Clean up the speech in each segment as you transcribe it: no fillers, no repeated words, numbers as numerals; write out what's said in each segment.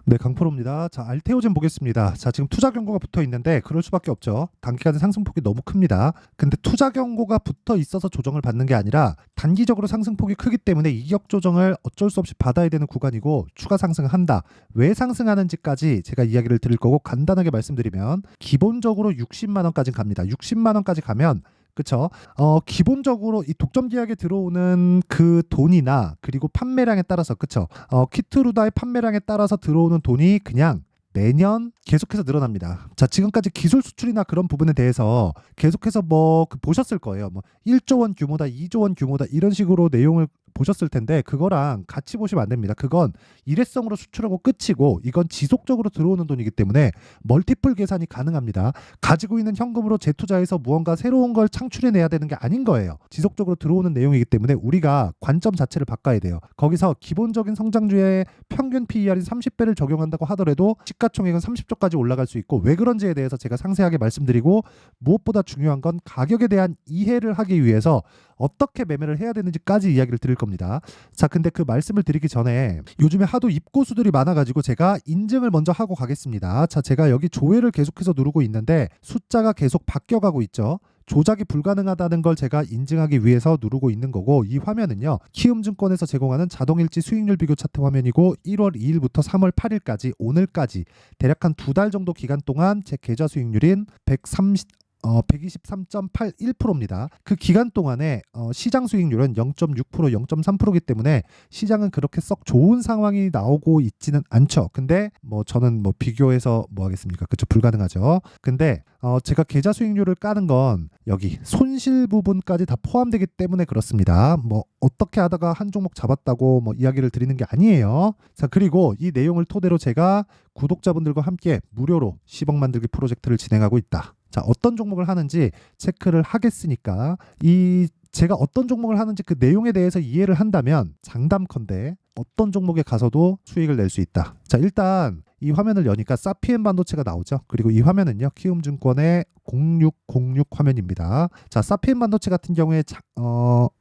네, 강프로입니다. 자, 알테오젠 보겠습니다. 자, 지금 투자 경고가 붙어 있는데 그럴 수밖에 없죠. 단기간에 상승폭이 너무 큽니다. 근데 투자 경고가 붙어 있어서 조정을 받는 게 아니라 단기적으로 상승폭이 크기 때문에 이격 조정을 어쩔 수 없이 받아야 되는 구간이고 추가 상승한다. 왜 상승하는지까지 제가 이야기를 드릴 거고 간단하게 말씀드리면 기본적으로 60만 원까지 갑니다. 60만 원까지 가면 그쵸? 기본적으로 이 독점 계약에 들어오는 그 돈이나 그리고 판매량에 따라서 그쵸? 키트루다의 판매량에 따라서 들어오는 돈이 그냥 매년 계속해서 늘어납니다. 자, 지금까지 기술 수출이나 그런 부분에 대해서 계속해서 보셨을 거예요. 뭐 1조 원 규모다, 2조 원 규모다 이런 식으로 내용을 보셨을 텐데 그거랑 같이 보시면 안 됩니다. 그건 일회성으로 수출하고 끝이고 이건 지속적으로 들어오는 돈이기 때문에 멀티플 계산이 가능합니다. 가지고 있는 현금으로 재투자해서 무언가 새로운 걸 창출해내야 되는 게 아닌 거예요. 지속적으로 들어오는 내용이기 때문에 우리가 관점 자체를 바꿔야 돼요. 거기서 기본적인 성장주의 평균 PER인 30배를 적용한다고 하더라도 시가총액은 30조까지 올라갈 수 있고 왜 그런지에 대해서 제가 상세하게 말씀드리고 무엇보다 중요한 건 가격에 대한 이해를 하기 위해서 어떻게 매매를 해야 되는지까지 이야기를 드릴 겁니다. 자, 근데 그 말씀을 드리기 전에 요즘에 하도 입고수들이 많아가지고 제가 인증을 먼저 하고 가겠습니다. 자, 제가 여기 조회를 계속해서 누르고 있는데 숫자가 계속 바뀌어가고 있죠. 조작이 불가능하다는 걸 제가 인증하기 위해서 누르고 있는 거고 이 화면은요. 키움증권에서 제공하는 자동일지 수익률 비교 차트 화면이고 1월 2일부터 3월 8일까지 오늘까지 대략 한 두 달 정도 기간 동안 제 계좌 수익률인 123.81%입니다. 그 기간 동안에 시장 수익률은 0.6%, 0.3%이기 때문에 시장은 그렇게 썩 좋은 상황이 나오고 있지는 않죠. 근데 저는 비교해서 뭐 하겠습니까? 그쵸, 불가능하죠. 근데 제가 계좌 수익률을 까는 건 여기 손실 부분까지 다 포함되기 때문에 그렇습니다. 어떻게 하다가 한 종목 잡았다고 이야기를 드리는 게 아니에요. 자, 그리고 이 내용을 토대로 제가 구독자분들과 함께 무료로 10억 만들기 프로젝트를 진행하고 있다. 자, 어떤 종목을 하는지 체크를 하겠으니까 제가 어떤 종목을 하는지 그 내용에 대해서 이해를 한다면 장담컨대 어떤 종목에 가서도 수익을 낼 수 있다. 자, 일단 이 화면을 여니까 사피엔 반도체가 나오죠. 그리고 이 화면은요. 키움증권의 0606 화면입니다. 자, 사피엔 반도체 같은 경우에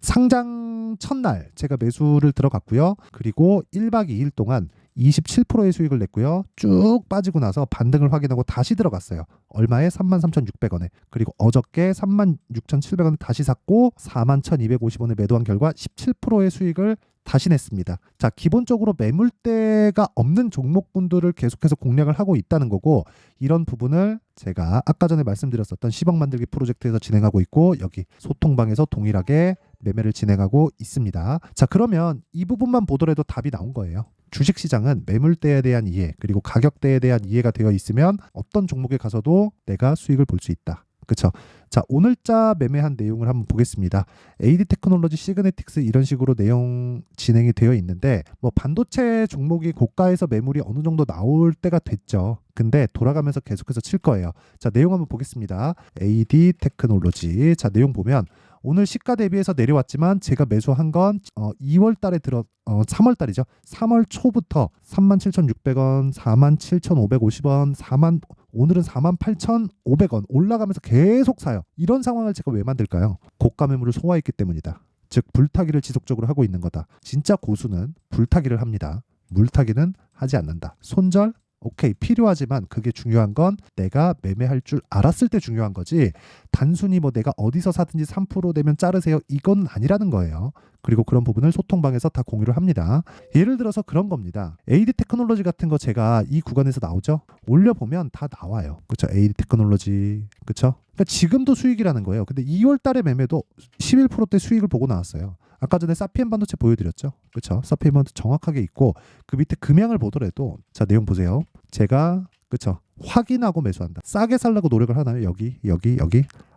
상장 첫날 제가 매수를 들어갔고요. 그리고 1박 2일 동안 27%의 수익을 냈고요. 쭉 빠지고 나서 반등을 확인하고 다시 들어갔어요. 얼마에? 33,600원에. 그리고 어저께 36,700원에 다시 샀고 41,250원에 매도한 결과 17%의 수익을 다시 냈습니다. 자, 기본적으로 매물대가 없는 종목군들을 계속해서 공략을 하고 있다는 거고 이런 부분을 제가 아까 전에 말씀드렸었던 10억 만들기 프로젝트에서 진행하고 있고 여기 소통방에서 동일하게 매매를 진행하고 있습니다. 자, 그러면 이 부분만 보더라도 답이 나온 거예요. 주식시장은 매물대에 대한 이해 그리고 가격대에 대한 이해가 되어 있으면 어떤 종목에 가서도 내가 수익을 볼 수 있다. 그쵸? 자, 오늘자 매매한 내용을 한번 보겠습니다. AD 테크놀로지, 시그네틱스 이런 식으로 내용 진행이 되어 있는데 반도체 종목이 고가에서 매물이 어느 정도 나올 때가 됐죠. 근데 돌아가면서 계속해서 칠 거예요. 자, 내용 한번 보겠습니다. AD 테크놀로지. 자, 내용 보면 오늘 시가 대비해서 내려왔지만 제가 매수한 건 2월 달에 3월 달이죠. 3월 초부터 37,600원, 47,550원, 오늘은 48,500원 올라가면서 계속 사요. 이런 상황을 제가 왜 만들까요? 고가 매물을 소화했기 때문이다. 즉 불타기를 지속적으로 하고 있는 거다. 진짜 고수는 불타기를 합니다. 물타기는 하지 않는다. 손절? 오케이, 필요하지만 그게 중요한 건 내가 매매할 줄 알았을 때 중요한 거지 단순히 내가 어디서 사든지 3% 되면 자르세요 이건 아니라는 거예요. 그리고 그런 부분을 소통방에서 다 공유를 합니다. 예를 들어서 그런 겁니다. AD 테크놀로지 같은 거 제가 이 구간에서 나오죠. 올려보면 다 나와요. 그렇죠? AD 테크놀로지 그렇죠? 그러니까 지금도 수익이라는 거예요. 근데 2월 달에 매매도 11%대 수익을 보고 나왔어요. 아까 전에 사피엔 반도체 보여드렸죠. 그렇죠? 사피엔 반도체 정확하게 있고 그 밑에 금양을 보더라도 자, 내용 보세요. 제가 그렇죠? 확인하고 매수한다. 싸게 살라고 노력을 하나요? 여기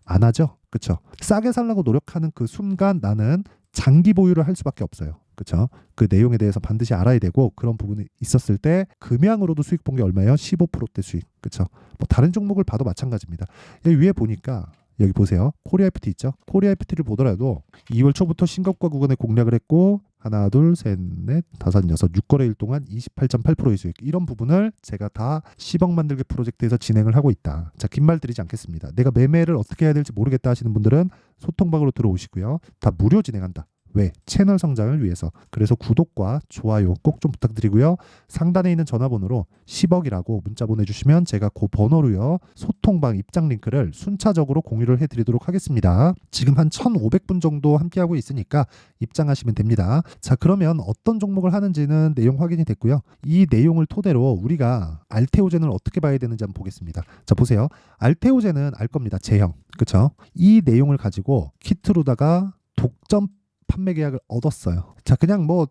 안 하죠. 그렇죠? 싸게 살라고 노력하는 그 순간 나는 장기 보유를 할 수밖에 없어요. 그렇죠? 그 내용에 대해서 반드시 알아야 되고 그런 부분이 있었을 때 금양으로도 수익 본 게 얼마예요? 15%대 수익. 그렇죠? 다른 종목을 봐도 마찬가지입니다. 여기 위에 보니까 여기 보세요. 코리아 FT 있죠? 코리아 FT를 보더라도 2월 초부터 신고가 구간에 공략을 했고 하나, 둘, 셋, 넷, 다섯, 여섯, 6거래일 동안 28.8%의 수익. 이런 부분을 제가 다 10억 만들기 프로젝트에서 진행을 하고 있다. 자, 긴 말 드리지 않겠습니다. 내가 매매를 어떻게 해야 될지 모르겠다 하시는 분들은 소통방으로 들어오시고요. 다 무료 진행한다. 왜? 채널 성장을 위해서. 그래서 구독과 좋아요 꼭 좀 부탁드리고요. 상단에 있는 전화번호로 10억이라고 문자 보내주시면 제가 그 번호로요 소통방 입장 링크를 순차적으로 공유를 해드리도록 하겠습니다. 지금 한 1,500분 정도 함께하고 있으니까 입장하시면 됩니다. 자, 그러면 어떤 종목을 하는지는 내용 확인이 됐고요. 이 내용을 토대로 우리가 알테오젠을 어떻게 봐야 되는지 한번 보겠습니다. 자, 보세요. 알테오젠은 알 겁니다. 제형. 그쵸? 이 내용을 가지고 키트로다가 독점 판매 계약을 얻었어요. 자, 그냥 뭐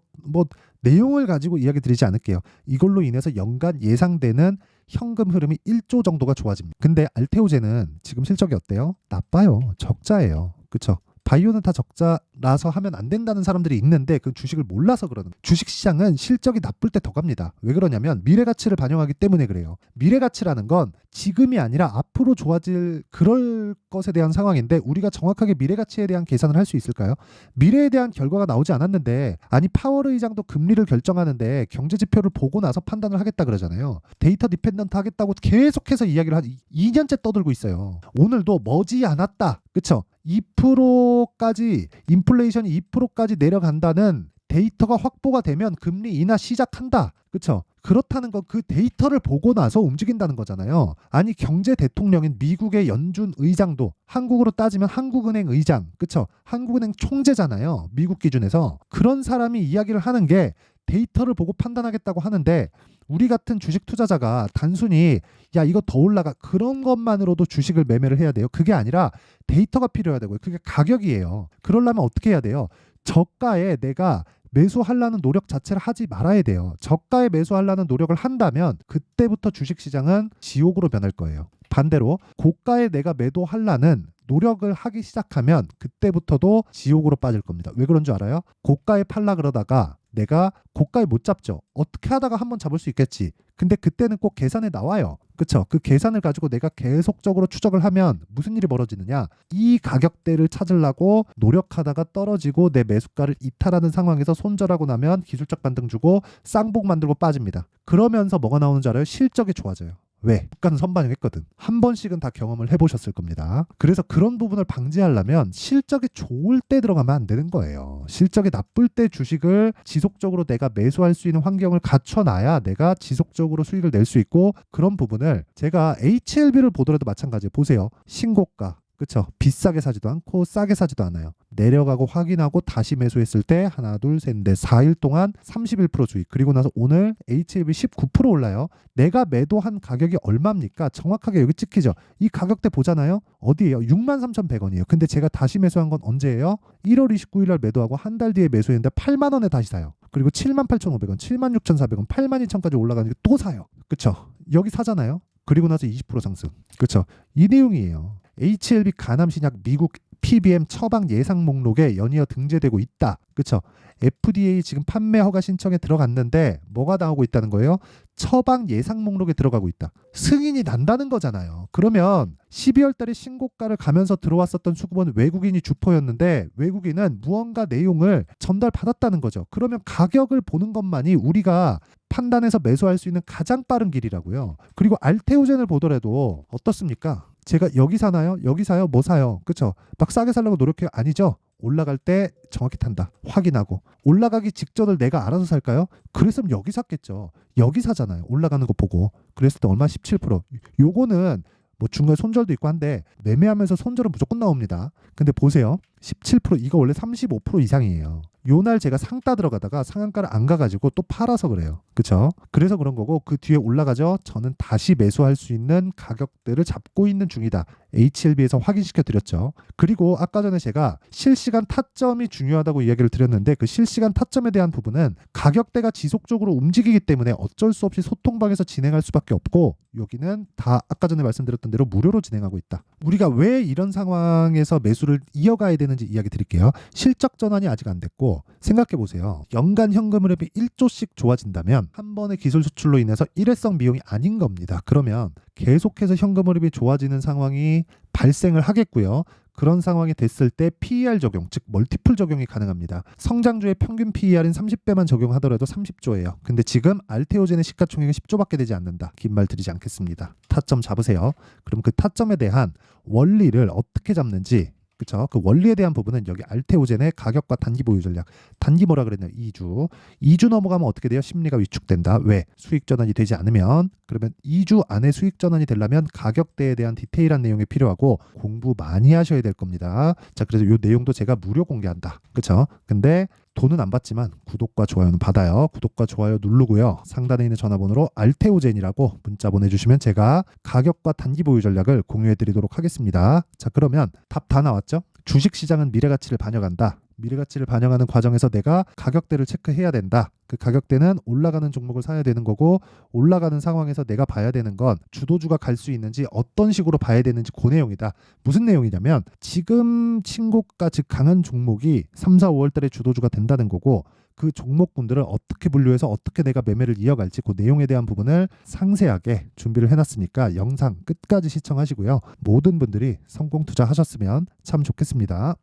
내용을 가지고 이야기 드리지 않을게요. 이걸로 인해서 연간 예상되는 현금 흐름이 1조 정도가 좋아집니다. 근데 알테오젠은 지금 실적이 어때요? 나빠요. 적자예요. 그쵸? 바이오는 다 적자라서 하면 안 된다는 사람들이 있는데 그 주식을 몰라서 그러는 거예요. 주식시장은 실적이 나쁠 때 더 갑니다. 왜 그러냐면 미래가치를 반영하기 때문에 그래요. 미래가치라는 건 지금이 아니라 앞으로 좋아질 그럴 것에 대한 상황인데 우리가 정확하게 미래가치에 대한 계산을 할 수 있을까요? 미래에 대한 결과가 나오지 않았는데 아니 파월 의장도 금리를 결정하는데 경제지표를 보고 나서 판단을 하겠다 그러잖아요. 데이터 디펜던트 하겠다고 계속해서 이야기를 2년째 떠들고 있어요. 오늘도 머지않았다. 그쵸? 2%까지 인플레이션이 2%까지 내려간다는 데이터가 확보가 되면 금리 인하 시작한다. 그렇죠? 그렇다는 건 그 데이터를 보고 나서 움직인다는 거잖아요. 아니 경제 대통령인 미국의 연준 의장도 한국으로 따지면 한국은행 의장, 그렇죠? 한국은행 총재잖아요. 미국 기준에서. 그런 사람이 이야기를 하는 게 데이터를 보고 판단하겠다고 하는데 우리 같은 주식 투자자가 단순히 야 이거 더 올라가 그런 것만으로도 주식을 매매를 해야 돼요. 그게 아니라 데이터가 필요해야 되고요. 그게 가격이에요. 그러려면 어떻게 해야 돼요? 저가에 내가 매수하려는 노력 자체를 하지 말아야 돼요. 저가에 매수하려는 노력을 한다면 그때부터 주식시장은 지옥으로 변할 거예요. 반대로 고가에 내가 매도하려는 노력을 하기 시작하면 그때부터도 지옥으로 빠질 겁니다. 왜 그런 줄 알아요? 고가에 팔라 그러다가 내가 고가에 못 잡죠. 어떻게 하다가 한번 잡을 수 있겠지. 근데 그때는 꼭 계산에 나와요. 그쵸? 그 계산을 가지고 내가 계속적으로 추적을 하면 무슨 일이 벌어지느냐? 이 가격대를 찾으려고 노력하다가 떨어지고 내 매수가를 이탈하는 상황에서 손절하고 나면 기술적 반등 주고 쌍복 만들고 빠집니다. 그러면서 뭐가 나오는 줄 알아요? 실적이 좋아져요. 왜? 주가는 선반영했거든. 한 번씩은 다 경험을 해보셨을 겁니다. 그래서 그런 부분을 방지하려면 실적이 좋을 때 들어가면 안 되는 거예요. 실적이 나쁠 때 주식을 지속적으로 내가 매수할 수 있는 환경을 갖춰놔야 내가 지속적으로 수익을 낼 수 있고 그런 부분을 제가 HLB를 보더라도 마찬가지예요. 보세요. 신고가. 그쵸? 비싸게 사지도 않고 싸게 사지도 않아요. 내려가고 확인하고 다시 매수했을 때 하나 둘 셋 넷 4일 동안 31% 주익. 그리고 나서 오늘 HLB 19% 올라요. 내가 매도한 가격이 얼마입니까? 정확하게 여기 찍히죠. 이 가격대 보잖아요. 어디예요? 63,100원이에요. 근데 제가 다시 매수한 건 언제예요? 1월 29일 날 매도하고 한 달 뒤에 매수했는데 8만 원에 다시 사요. 그리고 78,500원, 76,400원, 82,000까지 올라가는 게 또 사요. 그쵸? 여기 사잖아요. 그리고 나서 20% 상승. 그쵸? 이 내용이에요. HLB 간암신약 미국 PBM 처방 예상 목록에 연이어 등재되고 있다. 그쵸? FDA 지금 판매 허가 신청에 들어갔는데 뭐가 나오고 있다는 거예요? 처방 예상 목록에 들어가고 있다. 승인이 난다는 거잖아요. 그러면 12월 달에 신고가를 가면서 들어왔었던 수급은 외국인이 주포였는데 외국인은 무언가 내용을 전달받았다는 거죠. 그러면 가격을 보는 것만이 우리가 판단해서 매수할 수 있는 가장 빠른 길이라고요. 그리고 알테오젠을 보더라도 어떻습니까? 제가 여기 사나요? 여기 사요? 뭐 사요? 그쵸? 막 싸게 살려고 노력해요? 아니죠? 올라갈 때 정확히 탄다. 확인하고. 올라가기 직전을 내가 알아서 살까요? 그랬으면 여기 샀겠죠. 여기 사잖아요. 올라가는 거 보고. 그랬을 때 얼마? 17%. 요거는 뭐 중간에 손절도 있고 한데 매매하면서 손절은 무조건 나옵니다. 근데 보세요. 17% 이거 원래 35% 이상이에요. 요날 제가 상따 들어가다가 상한가를 안 가가지고 또 팔아서 그래요. 그쵸? 그래서 그런 거고 그 뒤에 올라가죠. 저는 다시 매수할 수 있는 가격대를 잡고 있는 중이다. HLB에서 확인시켜 드렸죠. 그리고 아까 전에 제가 실시간 타점이 중요하다고 이야기를 드렸는데 그 실시간 타점에 대한 부분은 가격대가 지속적으로 움직이기 때문에 어쩔 수 없이 소통방에서 진행할 수밖에 없고 여기는 다 아까 전에 말씀드렸던 대로 무료로 진행하고 있다. 우리가 왜 이런 상황에서 매수를 이어가야 되는지 이야기 드릴게요. 실적 전환이 아직 안 됐고 생각해 보세요. 연간 현금 흐름이 1조씩 좋아진다면 한 번의 기술 수출로 인해서 일회성 비용이 아닌 겁니다. 그러면 계속해서 현금 흐름이 좋아지는 상황이 발생을 하겠고요. 그런 상황이 됐을 때 PER 적용, 즉 멀티플 적용이 가능합니다. 성장주의 평균 PER인 30배만 적용하더라도 30조예요. 근데 지금 알테오젠의 시가총액은 10조밖에 되지 않는다. 긴 말 드리지 않겠습니다. 타점 잡으세요. 그럼 그 타점에 대한 원리를 어떻게 잡는지 그쵸? 그 원리에 대한 부분은 여기 알테오젠의 가격과 단기 보유 전략. 단기 뭐라 그랬나요? 2주. 2주 넘어가면 어떻게 돼요? 심리가 위축된다. 왜? 수익 전환이 되지 않으면. 그러면 2주 안에 수익 전환이 되려면 가격대에 대한 디테일한 내용이 필요하고 공부 많이 하셔야 될 겁니다. 자, 그래서 이 내용도 제가 무료 공개한다. 그쵸? 근데 돈은 안 받지만 구독과 좋아요는 받아요. 구독과 좋아요 누르고요. 상단에 있는 전화번호로 알테오젠이라고 문자 보내주시면 제가 가격과 단기 보유 전략을 공유해 드리도록 하겠습니다. 자, 그러면 답 다 나왔죠? 주식시장은 미래가치를 반영한다. 미래가치를 반영하는 과정에서 내가 가격대를 체크해야 된다. 그 가격대는 올라가는 종목을 사야 되는 거고 올라가는 상황에서 내가 봐야 되는 건 주도주가 갈 수 있는지 어떤 식으로 봐야 되는지 그 내용이다. 무슨 내용이냐면 지금 신고가 즉 강한 종목이 3, 4, 5월 달에 주도주가 된다는 거고 그 종목군들을 어떻게 분류해서 어떻게 내가 매매를 이어갈지 그 내용에 대한 부분을 상세하게 준비를 해놨으니까 영상 끝까지 시청하시고요. 모든 분들이 성공 투자하셨으면 참 좋겠습니다.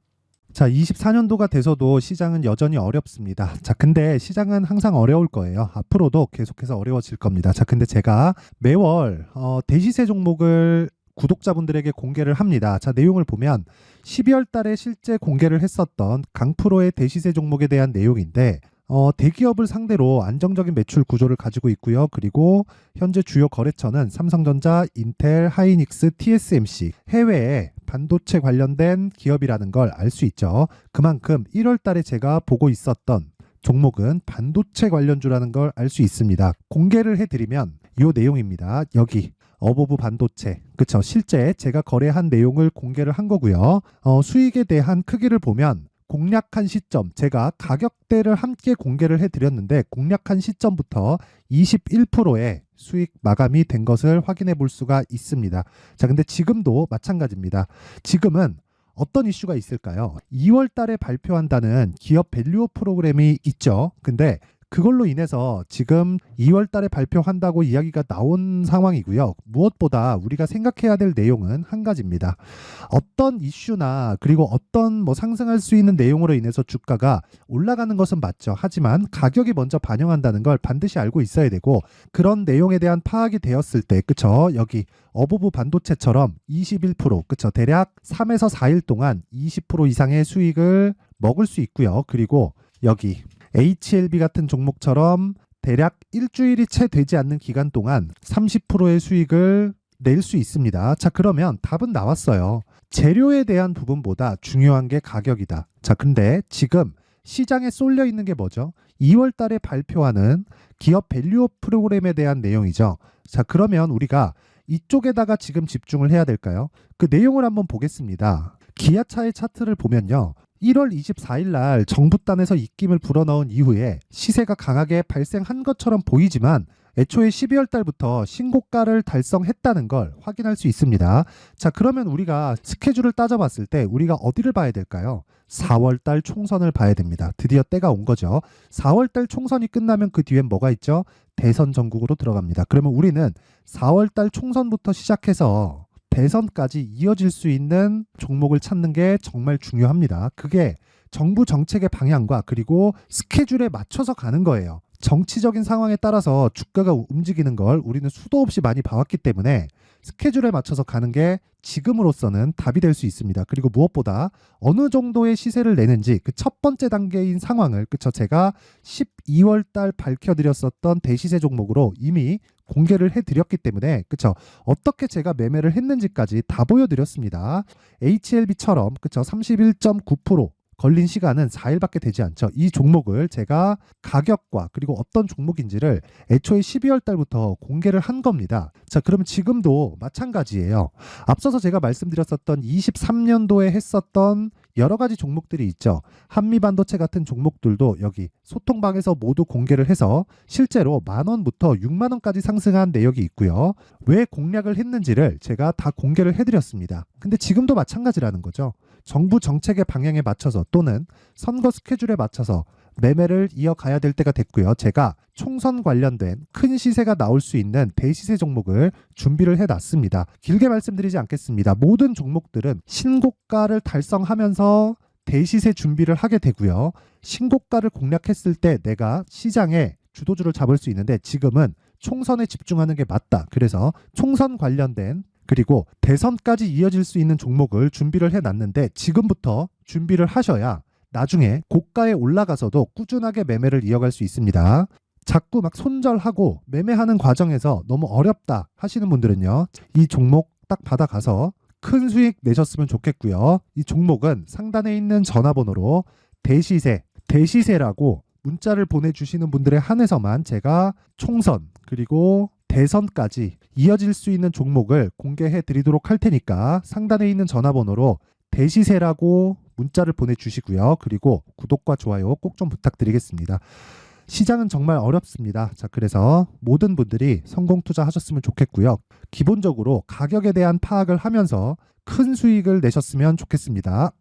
자, 24년도가 돼서도 시장은 여전히 어렵습니다. 자, 근데 시장은 항상 어려울 거예요. 앞으로도 계속해서 어려워질 겁니다. 자, 근데 제가 매월 대시세 종목을 구독자분들에게 공개를 합니다. 자, 내용을 보면 12월 달에 실제 공개를 했었던 강프로의 대시세 종목에 대한 내용인데 대기업을 상대로 안정적인 매출 구조를 가지고 있고요. 그리고 현재 주요 거래처는 삼성전자, 인텔, 하이닉스, TSMC, 해외에 반도체 관련된 기업이라는 걸 알 수 있죠. 그만큼 1월 달에 제가 보고 있었던 종목은 반도체 관련주라는 걸 알 수 있습니다. 공개를 해드리면 이 내용입니다. 여기 어보브 반도체, 그쵸? 실제 제가 거래한 내용을 공개를 한 거고요. 수익에 대한 크기를 보면 공략한 시점, 제가 가격대를 함께 공개를 해드렸는데 공략한 시점부터 21%의 수익 마감이 된 것을 확인해 볼 수가 있습니다. 자, 근데 지금도 마찬가지입니다. 지금은 어떤 이슈가 있을까요? 2월 달에 발표한다는 기업 밸류업 프로그램이 있죠. 근데 그걸로 인해서 지금 2월 달에 발표한다고 이야기가 나온 상황이고요. 무엇보다 우리가 생각해야 될 내용은 한 가지입니다. 어떤 이슈나 그리고 어떤 상승할 수 있는 내용으로 인해서 주가가 올라가는 것은 맞죠. 하지만 가격이 먼저 반영한다는 걸 반드시 알고 있어야 되고 그런 내용에 대한 파악이 되었을 때 그쵸? 여기 어보브 반도체처럼 21% 그쵸? 대략 3에서 4일 동안 20% 이상의 수익을 먹을 수 있고요. 그리고 여기 HLB 같은 종목처럼 대략 일주일이 채 되지 않는 기간 동안 30%의 수익을 낼 수 있습니다. 자, 그러면 답은 나왔어요. 재료에 대한 부분보다 중요한 게 가격이다. 자, 근데 지금 시장에 쏠려 있는 게 뭐죠? 2월 달에 발표하는 기업 밸류업 프로그램에 대한 내용이죠. 자, 그러면 우리가 이쪽에다가 지금 집중을 해야 될까요? 그 내용을 한번 보겠습니다. 기아차의 차트를 보면요. 1월 24일 날 정부단에서 입김을 불어넣은 이후에 시세가 강하게 발생한 것처럼 보이지만 애초에 12월 달부터 신고가를 달성했다는 걸 확인할 수 있습니다. 자, 그러면 우리가 스케줄을 따져봤을 때 우리가 어디를 봐야 될까요? 4월 달 총선을 봐야 됩니다. 드디어 때가 온 거죠. 4월 달 총선이 끝나면 그 뒤엔 뭐가 있죠? 대선 전국으로 들어갑니다. 그러면 우리는 4월 달 총선부터 시작해서 대선까지 이어질 수 있는 종목을 찾는 게 정말 중요합니다. 그게 정부 정책의 방향과 그리고 스케줄에 맞춰서 가는 거예요. 정치적인 상황에 따라서 주가가 움직이는 걸 우리는 수도 없이 많이 봐왔기 때문에 스케줄에 맞춰서 가는 게 지금으로서는 답이 될 수 있습니다. 그리고 무엇보다 어느 정도의 시세를 내는지 그 첫 번째 단계인 상황을 그쵸 제가 12월 달 밝혀드렸었던 대시세 종목으로 이미 공개를 해드렸기 때문에 그쵸 어떻게 제가 매매를 했는지까지 다 보여드렸습니다. HLB처럼 그쵸 31.9% 걸린 시간은 4일밖에 되지 않죠. 이 종목을 제가 가격과 그리고 어떤 종목인지를 애초에 12월 달부터 공개를 한 겁니다. 자, 그러면 지금도 마찬가지예요. 앞서서 제가 말씀드렸었던 23년도에 했었던 여러 가지 종목들이 있죠. 한미반도체 같은 종목들도 여기 소통방에서 모두 공개를 해서 실제로 10,000원부터 60,000원까지 상승한 내역이 있고요. 왜 공략을 했는지를 제가 다 공개를 해드렸습니다. 근데 지금도 마찬가지라는 거죠. 정부 정책의 방향에 맞춰서 또는 선거 스케줄에 맞춰서 매매를 이어가야 될 때가 됐고요. 제가 총선 관련된 큰 시세가 나올 수 있는 대시세 종목을 준비를 해놨습니다. 길게 말씀드리지 않겠습니다. 모든 종목들은 신고가를 달성하면서 대시세 준비를 하게 되고요. 신고가를 공략했을 때 내가 시장에 주도주를 잡을 수 있는데 지금은 총선에 집중하는 게 맞다. 그래서 총선 관련된 그리고 대선까지 이어질 수 있는 종목을 준비를 해놨는데 지금부터 준비를 하셔야 나중에 고가에 올라가서도 꾸준하게 매매를 이어갈 수 있습니다. 자꾸 막 손절하고 매매하는 과정에서 너무 어렵다 하시는 분들은요, 이 종목 딱 받아가서 큰 수익 내셨으면 좋겠고요. 이 종목은 상단에 있는 전화번호로 대시세라고 문자를 보내주시는 분들에 한해서만 제가 총선 그리고 대선까지 이어질 수 있는 종목을 공개해 드리도록 할 테니까 상단에 있는 전화번호로 대시세라고 문자를 보내주시고요. 그리고 구독과 좋아요 꼭 좀 부탁드리겠습니다. 시장은 정말 어렵습니다. 자, 그래서 모든 분들이 성공 투자하셨으면 좋겠고요. 기본적으로 가격에 대한 파악을 하면서 큰 수익을 내셨으면 좋겠습니다.